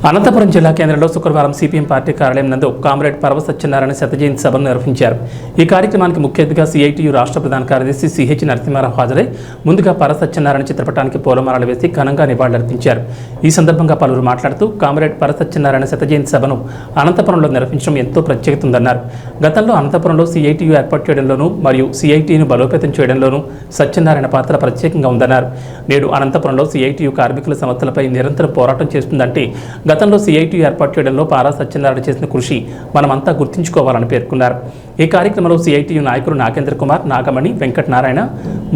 అనంతపురం జిల్లా కేంద్రంలో శుక్రవారం సిపిఎం పార్టీ కార్యాలయం నందు కామ్రేడ్ పర్వ సత్యనారాయణ శత జయంతి సభను నిర్వహించారు. ఈ కార్యక్రమానికి ముఖ్య అతిథిగా సిఐటియు రాష్ట్ర ప్రధాన కార్యదర్శి సిహెచ్ నరసింహారావు హాజరై ముందుగా పర్వ సత్యనారాయణ చిత్రపటానికి పూలమాలలు వేసి ఘనంగా నివాళులర్పించారు. ఈ సందర్భంగా పలువురు మాట్లాడుతూ కామ్రేడ్ పర్వ సత్యనారాయణ శత జయంతి సభను అనంతపురంలో నిర్వహించడం ఎంతో ప్రత్యేకత ఉందన్నారు. గతంలో అనంతపురంలో సిఐటియు ఏర్పాటు చేయడంలోనూ మరియు సిఐటియును బలోపేతం చేయడంలోనూ సత్యనారాయణ పాత్ర ప్రత్యేకంగా ఉందన్నారు. నేడు అనంతపురంలో సిఐటియు కార్మికుల సమస్యలపై నిరంతరం పోరాటం చేస్తుందంటే గతంలో సిఐటియు ఏర్పాటు చేయడంలో పారా సత్యనారాయణ చేసిన కృషి మనమంతా గుర్తుంచుకోవాలని పేర్కొన్నారు. ఈ కార్యక్రమంలో సిఐటియు నాయకులు నాగేంద్ర కుమార్, నాగమణి, వెంకటనారాయణ,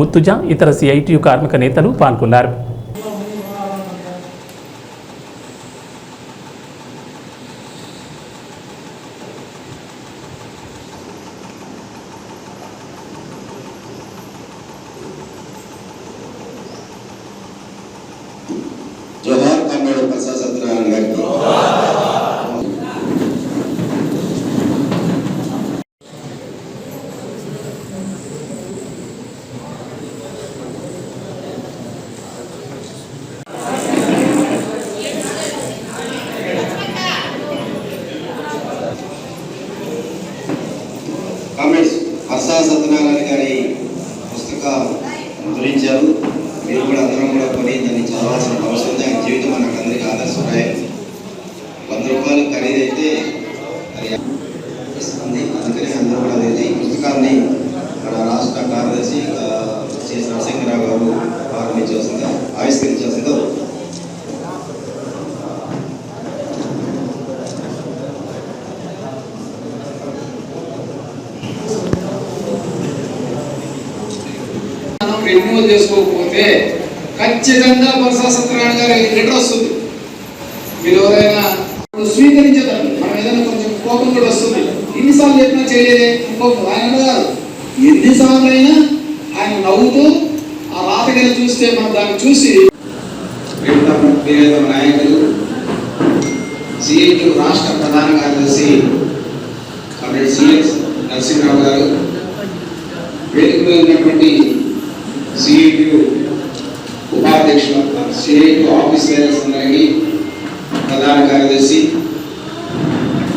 ముత్తుజ, ఇతర సిఐటియు కార్మిక నేతలు పాల్గొన్నారు. జోహార్ కామ్రేడ్ పర్వ సత్యనారాయణ గారికి. కామ్రేడ్స్ పర్వ సత్యనారాయణ గారి పుస్తకం ముద్రించారు. మీరు కూడా అందరం కూడా కొని దాన్ని చదవాల్సిన అవసరం ఉంది. ఆయన జీవితం మనకు అందరికీ ఆదర్శప్రాయం. 100 రూపాయలు ఖరీదైతే అది ఇస్తుంది. అందుకని అందరూ కూడా ఈ పుస్తకాన్ని మన రాష్ట్ర కార్యదర్శి శ్రీ నరసింహారావు గారు ప్రారంభించాల్సిందిగా ఆవిష్కరించాల్సిందో. రెన్యూవల్ చేసుకోకపోతే ఖచ్చితంగా పర్వ సత్యనారాయణ గారి లెటర్ వస్తుంది. మీరు ఎవరైనా స్వీకరించేదాన్ని మనం ఏదైనా కొంచెం కోపం కూడా వస్తుంది. ఎన్నిసార్లు చెప్పినా చేయలేదే కోపం ఆయన కాదు. ఎన్నిసార్లు అయినా ఆయన నవ్వుతూ ఆ రాతగిరి చూస్తే మనం దాన్ని చూసి నాయకులు సిఐటియు రాష్ట్ర ప్రధాన కార్యదర్శి కామ్రేడ్ సిహెచ్ నరసింహారావు గారు, వేదికలో ఉన్నటువంటి సిఐటియు ఉపాధ్యక్షులు, సిఐటియు ఆఫీస్ బేరర్స్ అందరికీ, ప్రధాన కార్యదర్శి,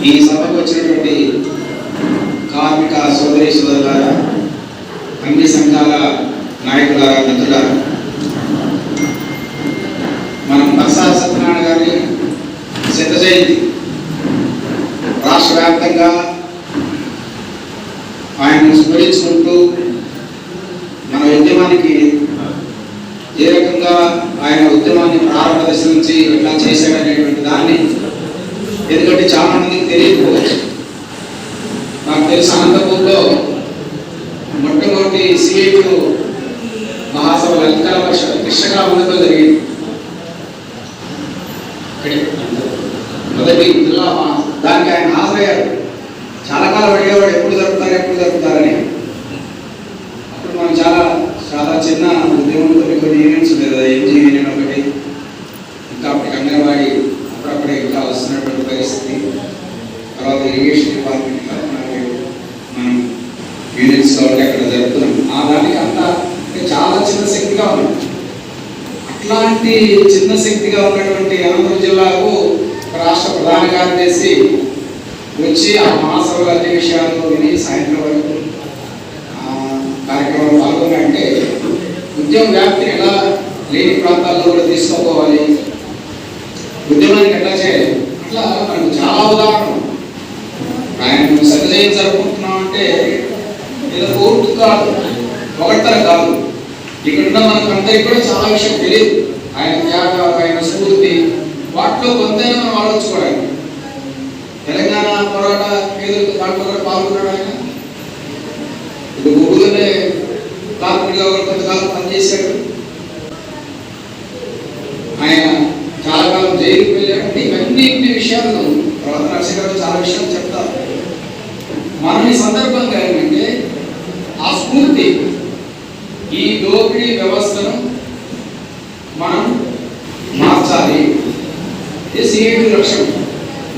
ఈ సభకు వచ్చినటువంటి కార్మిక సోదరి సోదరులారా, అన్ని సంఘాల నాయకులారా, మిత్రులారా, మనం పర్వ సత్యనారాయణ గారి శత జయంతి రాష్ట్ర వ్యాప్తంగా ఆయనను స్మరించుకుంటూ మన ఉద్యమానికి ఏ రకంగా ఆయన ఉద్యమాన్ని ప్రారంభ దశ నుంచి ఎట్లా చేశాడనేటువంటి దాన్ని, ఎందుకంటే చాలా మందికి తెలియకపోవచ్చు. నాకు తెలుసు అనంతపూర్లో మొట్టమొదటి సిఐటియు మహాసభ లలిత కృష్ణకాలంలో జరిగింది. మొదటి జిల్లా దానికి ఆయన హాజరయ్యారు. చాలా కాలం అడిగేవాడు ఎప్పుడు జరుపుతారని. అప్పుడు మనం చాలా చిన్న ఉద్యమంతో కొన్ని యూనియన్స్ ఉండేది కదా, ఎంజీ యూనియన్ ఒకటి, ఇంకా అప్పటికి అంగన్వాడీ అప్పుడప్పుడే ఇంకా వస్తున్నటువంటి పరిస్థితి. తర్వాత ఇరిగేషన్ డిపార్ట్మెంట్ మనం యూనియన్స్ కాబట్టి అక్కడ జరుపుతున్నాం. ఆ దానికి అంతా చాలా చిన్న శక్తిగా ఉంది. అట్లాంటి చిన్న శక్తిగా ఉన్నటువంటి అనంతపురం జిల్లాకు రాష్ట్ర ప్రధాన కార్యదర్శి వచ్చి ఆ మహాసభలో అన్ని విషయాలు విని సాయంత్రం వరకు కార్యక్రమంలో పాల్గొన్నాయంటే ఉద్యమ వ్యాప్తిని ఎలా లేని ప్రాంతాల్లో కూడా తీసుకోవాలి, ఉద్యమానికి ఎట్లా చేయాలి, అట్లా మనకు చాలా ఉదాహరణ. ఆయన శత జయంతి జరుపుకుంటున్నాం అంటే ఏదో కోర్టు కాదు, ఒకటితర కాదు. ఇక్కడున్న మనకు అందరికీ కూడా చాలా విషయం తెలియదు. ఆయన త్యాగం, ఆయన స్ఫూర్తి, వాటిలో కొంతైనా మనం ఆలోచించుకోవడానికి. తెలంగాణ పోరాట ఏదో దాంట్లో కూడా పాల్గొన్నాడు ఆయన. ఇప్పుడు గూగుల్లోనే కార్మికుడిగా కొంతకాలం పనిచేశాడు. ఆయన చాలా కాలం జైలుకి వెళ్ళాడంటే ఇవన్నీ విషయాలు తర్వాత నరసింహారావు చాలా విషయాలు చెప్తారు. మనం ఈ సందర్భంగా ఏంటంటే ఆ స్ఫూర్తి, ఈ దోపిడీ వ్యవస్థను మనం మార్చాలి. ఇది సిఐటియు లక్ష్యం.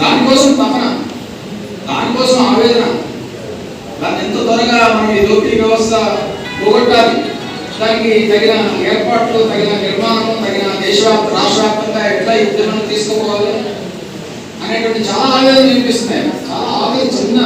దానికోసం తపన, దానికోసం ఆవేదన, దాన్ని ఎంత త్వరగా మనం ఈ దోపిడీ వ్యవస్థ పోగొట్టాలి, దానికి తగిన ఏర్పాట్లు, తగిన నిర్మాణం, తగిన రాష్ట్రవ్యాప్తంగా ఎట్లా ఈ ఉద్యమాన్ని తీసుకోవాలి, అనేటువంటి చాలా ఆవేదన వినిపిస్తున్నాయి. చాలా ఆవేదన చిన్న